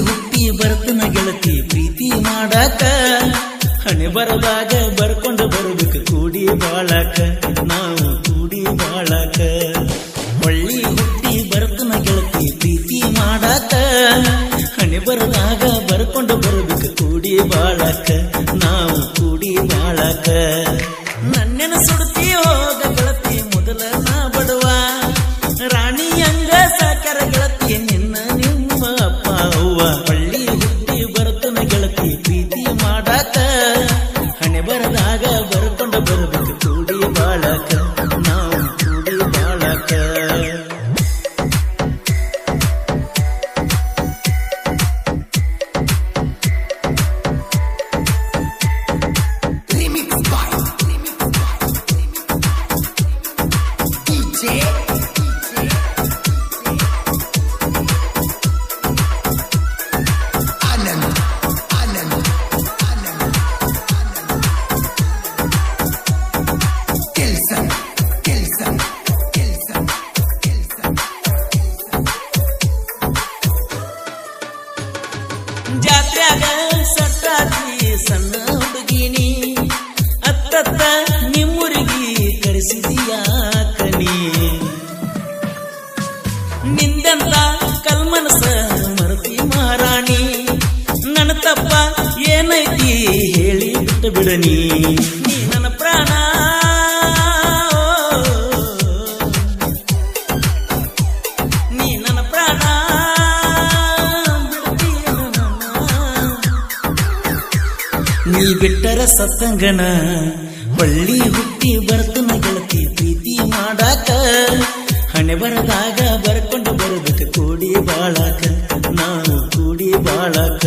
ಹುಟ್ಟಿ ಬರ್ತನ ಗೆಳತಿ ಪ್ರೀತಿ ಮಾಡಾಕ ಹಣೆ ಬರದಾಗ ಬರ್ಕೊಂಡು ಬರಬೇಕು ಕೂಡಿ ಬಾಳಾಕ ನಾವು ಕೂಡಿ ಬಾಳಾಕ ಒಳ್ಳಿ ಹುಟ್ಟಿ ಬರ್ತನ ಗೆಳತಿ ಪ್ರೀತಿ ಮಾಡಾಕ ಹಣೆ ಬರದಾಗ ಬರ್ಕೊಂಡು ಬರಬೇಕು ಕೂಡಿ ಬಾಳಾಕ ನಾವು ಕೂಡಿ ಬಾಳಾಕ ನನ್ನೆನ ಸುಡ್ತಿ ಹೋಗ ಗೆಳತಿ ಮೊದಲ ನಾ ಬಡವ ರಾಣಿ ಹಂಗ ಸಾಕರ ಗೆಳತಿ ನಿನ್ನ ನಿಮ್ಮ ಅಪ್ಪ ಅವ್ವ ಒಳ್ಳಿ ಹುಟ್ಟಿ ಬರ್ತನ ಗೆಳತಿ ಪ್ರೀತಿ ಮಾಡಾಕ ಹಣೆ ಬರದಾಗ ಬರ್ಕೊಂಡು ಬರಬೇಕು ಕೂಡಿ ಬಾಳಾಕ ನಾವು ಕೂಡಿ ಬಾಳಾಕ ಜಾತ್ರ್ಯಾಗ ಸಟ್ಟಾಗಿ ಸಣ್ಣ ಹುಡುಗಿನಿ ಅತ್ತತ್ತ ನಿಮ್ಮೂರಿಗೆ ಕರೆಸಿದೀಯಾಕನಿ ನಿಂದಂತ ಕಲ್ಮನಸ ಮರತಿ ಮಹಾರಾಣಿ ನನ್ನ ತಪ್ಪ ಏನೈತಿ ಹೇಳಿ ಬಿಟ್ಟು ಬಿಡನಿ ನೀ ನನ್ನ ಪ್ರಾಣ ನೀ ನನ್ನ ಪ್ರಾಣ ನೀ ಬಿಟ್ಟರ ಸತ್ತಂಗನ ಒಳ್ಳಿ ಹುಟ್ಟಿ ಬರ್ತನ ಗೆಳತಿ ಪ್ರೀತಿ ಮಾಡಾಕ ಹಣೆ ಬರದಾಗ ಬರ್ಕೊಂಡು ಬರಬೇಕು ಕೂಡಿ ಬಾಳಾಕ ನಾವು ಕೂಡಿ ಬಾಳಾಕ